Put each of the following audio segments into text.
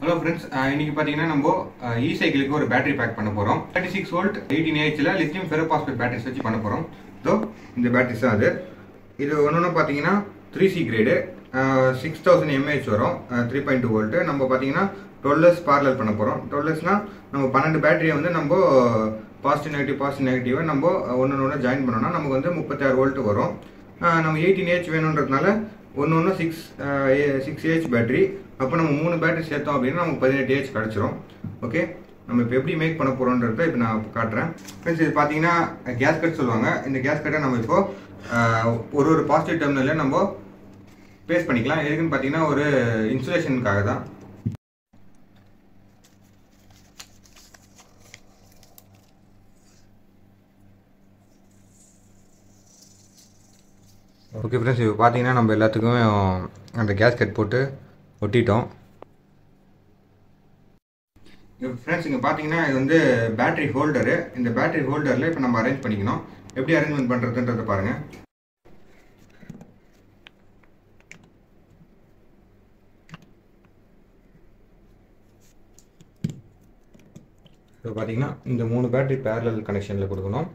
Hello friends, இன்னைக்கு பார்த்தீங்கன்னா நம்ம இ-சைக்கிளுக்கு ஒரு பேட்டரி பேக் பண்ண போகிறோம். 36 volt 18Ah lithium ferrophosphate batteries வச்சு பண்ண போகிறோம். ஸோ இந்த பேட்டரிஸ் தான் அது. இது ஒன்று பார்த்தீங்கன்னா 3C கிரேடு 6000 mAh வரும். 3.2 வோல்ட்டு. நம்ம பார்த்தீங்கன்னா 12S parallel பண்ண போகிறோம். 12Sனா நம்ம 12 பேட்டரியை வந்து நம்ம பாசிட்டிவ் நெகட்டிவை நம்ம ஒன்று ஜாயின் பண்ணோம்னா நமக்கு வந்து 36 வோல்ட் வரும். நம்ம 18Ah வேணுன்றதுனால ஒன்று 6Ah பேட்டரி. அப்போ நம்ம 3 பேட்டரி சேர்த்தோம் அப்படின்னா நமக்கு 18Ah கிடச்சிரும். ஓகே, நம்ம இப்போ எப்படி மேக் பண்ண போகிறோன்றதை இப்போ நான் காட்டுறேன். ஃப்ரெண்ட்ஸ், இது பார்த்தீங்கன்னா கேஸ்கட் சொல்லுவாங்க. இந்த கேஸ்கட்டை நம்ம இப்போ ஒரு பாசிட்டிவ் டெர்மினலில் நம்ம பேஸ்ட் பண்ணிக்கலாம். எதுக்குன்னு பார்த்தீங்கன்னா ஒரு இன்சுலேஷனுக்காக தான். ஓகே ஃப்ரெண்ட்ஸ், இப்போ பார்த்தீங்கன்னா நம்ம எல்லாத்துக்குமே அந்த கேஸ்கட் போட்டு ஒட்டிட்டோம். ஃப்ரெண்ட்ஸ், இங்கே பார்த்தீங்கன்னா இது வந்து பேட்டரி ஹோல்டரு. இந்த பேட்டரி ஹோல்டரில் இப்போ நம்ம அரேஞ்ச் பண்ணிக்கணும். எப்படி அரேஞ்ச்மெண்ட் பண்ணுறதுன்றதை பாருங்கள். இப்போ பார்த்தீங்கன்னா இந்த 3 பேட்டரி பேரலல் கனெக்ஷனில் கொடுக்கணும்.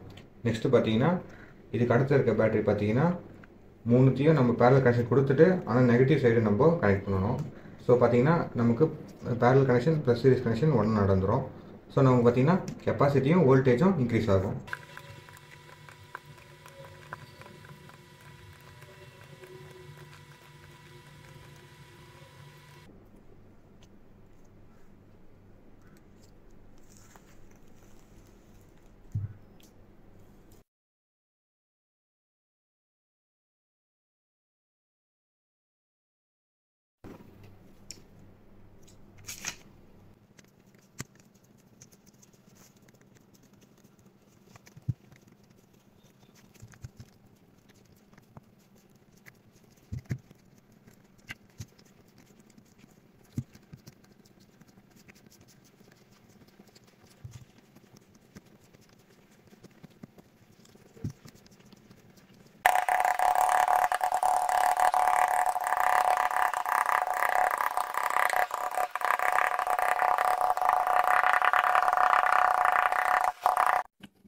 நெக்ஸ்ட்டு பார்த்தீங்கன்னா இதுக்கு அடுத்து இருக்க பேட்டரி பார்த்தீங்கன்னா 3த்தையும் நம்ம பேரலல் கனெக்ஷன் கொடுத்துட்டு ஆனால் நெகட்டிவ் சைடு நம்ம கனெக்ட் பண்ணணும். ஸோ பார்த்தீங்கன்னா நமக்கு parallel connection plus series connection ஒன்று நடந்துடும். ஸோ நமக்கு பார்த்தீங்கன்னா கெப்பாசிட்டியும் வோல்டேஜும் இன்க்ரீஸ் ஆகும்.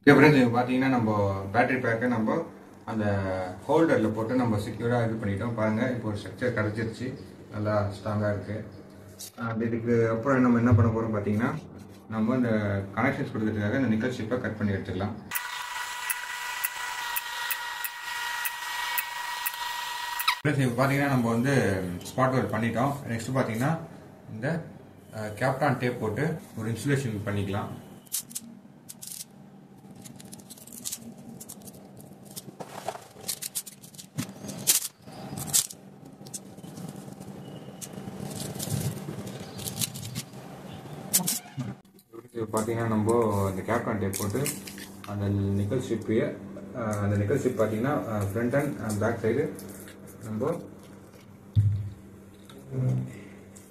ஓகே ஃப்ரெண்ட்ஸ், இப்போ பார்த்தீங்கன்னா நம்ம பேட்டரி பேக்கை நம்ம அந்த ஹோல்டரில் போட்டு நம்ம செக்யூராக இது பண்ணிட்டோம். பாருங்கள், இப்போ ஒரு ஸ்ட்ரக்சர் கிடச்சிருச்சு, நல்லா ஸ்ட்ராங்காக இருக்குது. இதுக்கு அப்புறம் நம்ம என்ன பண்ண போகிறோம் பார்த்தீங்கன்னா நம்ம அந்த கனெக்ஷன்ஸ் கொடுக்கறதுக்காக இந்த நிக்கல் ஷிப்பை கட் பண்ணி எடுத்துக்கலாம். ஃப்ரெண்ட்ஸ், இப்போ பார்த்தீங்கன்னா நம்ம வந்து ஸ்பாட் ஒர்க் பண்ணிட்டோம். நெக்ஸ்ட் பார்த்தீங்கன்னா இந்த கேப்டான் டேப் போட்டு ஒரு இன்சுலேஷன் பண்ணிக்கலாம். பார்த்தீங்கன்னா நம்ம அந்த கேப்டான் டேப் போட்டு அந்த நிக்கல் ஸ்ட்ரிப்பையே அந்த நிக்கல் ஸ்ட்ரிப் பார்த்தீங்கன்னா ஃப்ரண்ட் அண்ட் பேக் சைடு நம்ம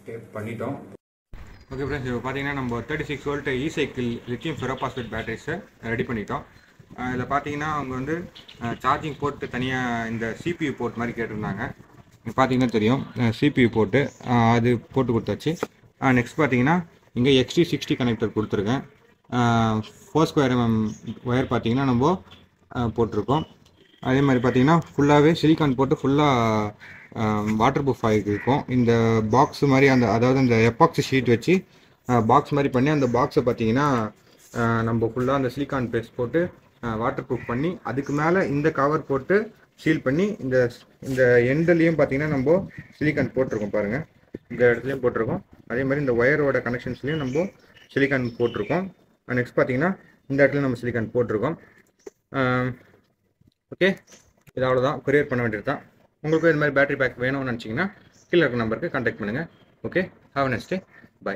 டேப் பண்ணிட்டோம். ஓகே ஃப்ரெண்ட்ஸ், இப்போ பார்த்தீங்கன்னா நம்ம 36 வோல்ட் இ-சைக்கிள் லித்தியம் ஃபெரோபாஸ்பேட் பேட்டரிஸை ரெடி பண்ணிட்டோம். இதில் பார்த்தீங்கன்னா அவங்க வந்து சார்ஜிங் போர்ட்டு தனியாக இந்த CPU போர்ட் மாதிரி கேட்டிருந்தாங்க. பார்த்தீங்கன்னா தெரியும், CPU போர்ட்டு அது போட்டு கொடுத்தாச்சு. நெக்ஸ்ட் பார்த்தீங்கன்னா இங்கே XT60 கனெக்டர் கொடுத்துருக்கேன். 4² mm ஒயர் பார்த்தீங்கன்னா நம்ம போட்டிருக்கோம். அதே மாதிரி பார்த்தீங்கன்னா ஃபுல்லாகவே சிலிக்கான் போட்டு ஃபுல்லாக வாட்டர் ப்ரூஃப் ஆகிருக்கும். இந்த பாக்ஸ் மாதிரி அதாவது அந்த எப்பாக்சி ஷீட் வச்சு பாக்ஸ் மாதிரி பண்ணி அந்த பாக்ஸை பார்த்தீங்கன்னா நம்ம ஃபுல்லாக அந்த சிலிக்கான் பேஸ்ட் போட்டு வாட்டர் ப்ரூஃப் பண்ணி அதுக்கு மேலே இந்த கவர் போட்டு சீல் பண்ணி இந்த எண்ட்லேயும் பார்த்தீங்கன்னா நம்ம சிலிக்கான் போட்டிருக்கோம். பாருங்கள், இந்த இடத்துலையும் போட்டிருக்கோம். அதே மாதிரி இந்த ஒயரோட கனெக்ஷன்ஸ்லையும் நம்ம சிலிக்கான் போட்டிருக்கோம். நெக்ஸ்ட் பார்த்தீங்கன்னா இந்த இடத்துல நம்ம சிலிக்கான் போட்டிருக்கோம். ஓகே, இது அவ்வளோதான், கொரியர் பண்ண வேண்டியது தான். உங்களுக்கு இது மாதிரி பேட்டரி பேக் வேணும்னு நினச்சிங்கன்னா கீழே இருக்க நம்பருக்கு கான்டாக்ட் பண்ணுங்கள். Okay, have a nice day, by.